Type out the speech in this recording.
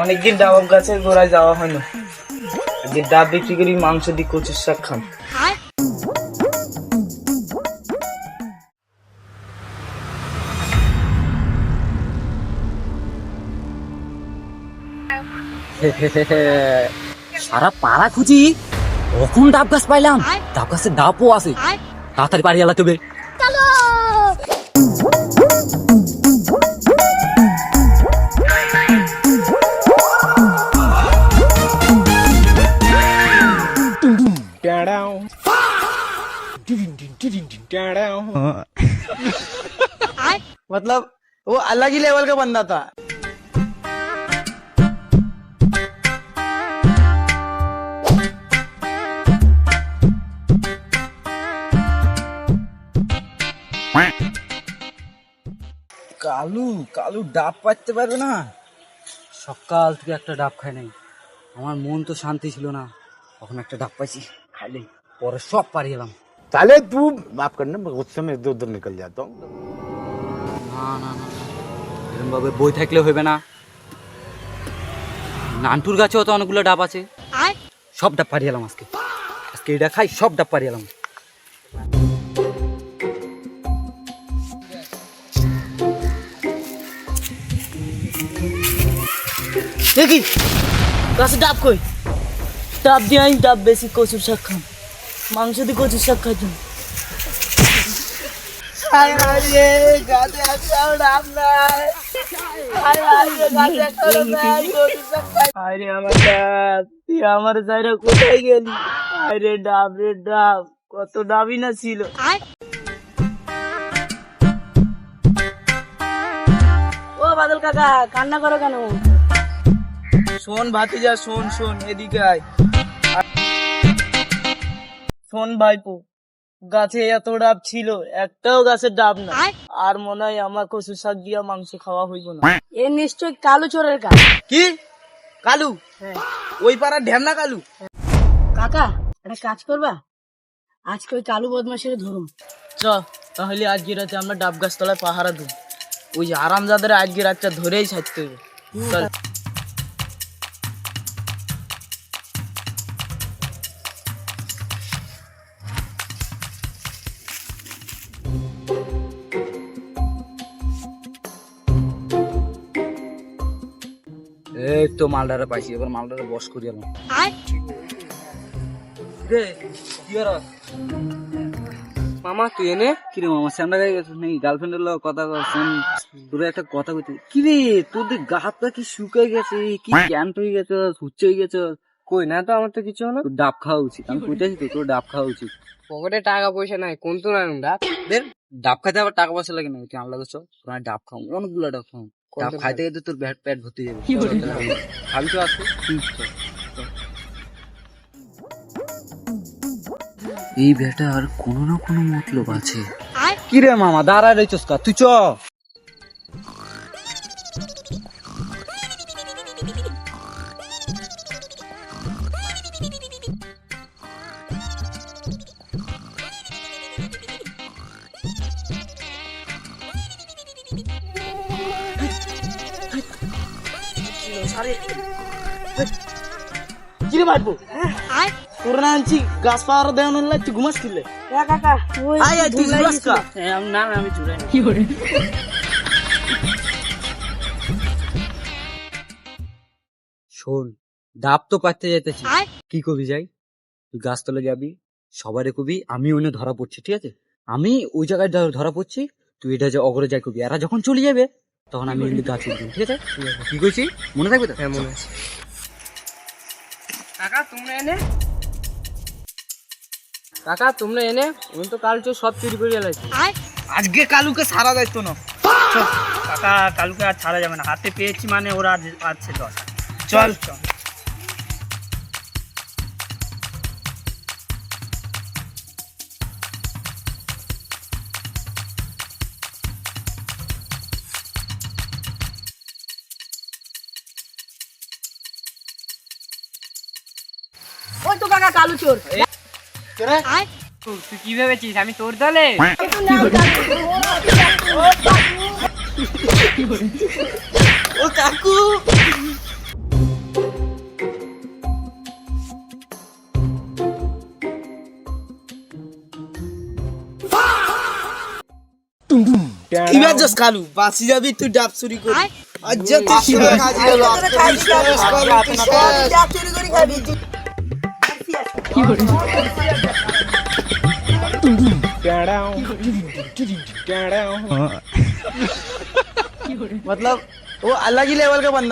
অনেকদিন ডাব গাছের গোড়ায় যাওয়া হয় না, যে ডাব বিক্রি করি মাংস দিয়ে কচুর শাক খান। সারা পাড়া খুঁজি, কখন ডাব গাছ পাইলাম। ডাব গাছের ডাবও আছে, তাড়াতাড়ি বাড়ি এলাতে হবে। मतलब वो अलग ही लेवल का बंदा था। কালু কালু ডাব পাইতে পারবে না। সকাল থেকে একটা ডাব খাই নাই, আমার মন তো শান্তি ছিল না। তখন একটা ডাব পাইছি, খাইলে পরে সব পারি এলাম। साले तू माफ करना, मैं गुस्से में इधर उधर निकल जाता हूँ। না না না, এরকম ভাবে বই থাকলে হইবে না। নান্টুর গাছেও তো অনেকগুলো ডাব আছে, সব ডাব পারি এলাম আজকে। আজকে এটা খাই, সব ডাব পারি এলাম। দেখি গাছে ডাব কই? ডাব দিয়ে আমি ডাব বেশি কচুর শাক খাম, মাংস দিয়ে কচুর শাক খাইতাম। গাছে একটাও ডাব নাই। আরে আমার ডাব, তুই আমার জায়গা কোথায় গেলি? আরে ডাব রে ডাব, কত ডাবই না ছিল। ও বাদল কাকা, কান্না করো কেন? শোন ভাতিজা, শোন শোন, এদিকে আয়। শোন ভাইপো, গাছে এত ডাব ছিল, একটাও গাছের ডাব না। আর মনে হয় আমার কচু শাক দিয়া মাংস খাওয়া হইব না। এ নিশ্চয় কালু চোরের কাজ। কি কালু? ওই পাড়ার ঢ্যামনা কালু? কাকা একটা কাজ করবা, আজকে ওই কালু বদমাশের ধরুন। চ তাহলে আজকে রাতে আমরা ডাব গাছ তলায় পাহারা দেব। ওই আরামজাদের আজকে রাতটা ধরেই ছাড়তে হবে। চল। এই তো মালদারে পাইছি, এবার মালদারে বস করি এলাম। মামা তুই এনে কিরে? মামা স্যান্ডা গায়ে গেছিস নাকি? গার্লফ্রেন্ডের লোক কথা শোন, তোর একটা কথা বলছি। কিরে তোদের গা হাতটা কি শুকাই গেছে, কি ক্যান্ট হয়ে গেছে, সুচ্চ হয়ে গেছে? কই না তো, আমার তো কিছু না। তোর ডাব খাওয়া উচিত, আমি কইতেছি তো, তোর ডাব খাওয়া উচিত। পকেটে টাকা পয়সা নাই, কোন তো নাই ডাব। ডাব খাইতে আবার টাকা পয়সা লাগে না, তুই আনলা গেছো, তোর আমি ডাব খাও, অনেকগুলো ডাব খাও। ডাব খাইতে গেলে তোর পেট ভর্তি যাবে। খাবি তো আজকে? এই বেটার কোনো না কোনো মতলব আছে। কিরে মামা দাঁড়ায় রইছস কা? তুই চ। কিরে ভাইপো, তোর না আনছি গাছ পাহারা দেওয়ার লাই, তুই ঘুমাস কিলে? কাকা ওই আয় আয়, তুই ঘুমাস কা? না আমি চুরাই না। শোন, ডাব তো পাইতে যাইতেছি, কি কবি যাই? তুই গাছতলে যাবি, সবারে কবি আমি ওনে ধরা পড়ছি, ঠিক আছে? আমি ওই জায়গায় ধরা পড়ছি, তুই এটা যে অগরে যাই কবি। এরা যখন চলে যাবে তখন আমি গাছ উঠবি, ঠিক আছে? কি কইছি মনে থাকবে তো? হ্যাঁ মনে আছে। কাকা তোমরা এনে, কাকা তোমরা এনে, উনি তো কাল সব চুরি করে এলাইছে। আজকে কালুকে সারা দায়িত্ব না। কাকা কালুকে আর ছাড়া যাবে না, হাতে পেয়েছি মানে ওরা আছে দশ। চল চল। ওই তো কাকা কালু চোর। তুই কি ভেবেছিস আমি তোর দলে? ও কাকু এবার যাস কালু বাঁচি যাবি তুই ডাব চুরি করি আজ যে তুই চুরি করে খাবি मतलब वो अलग ही लेवल का बंदा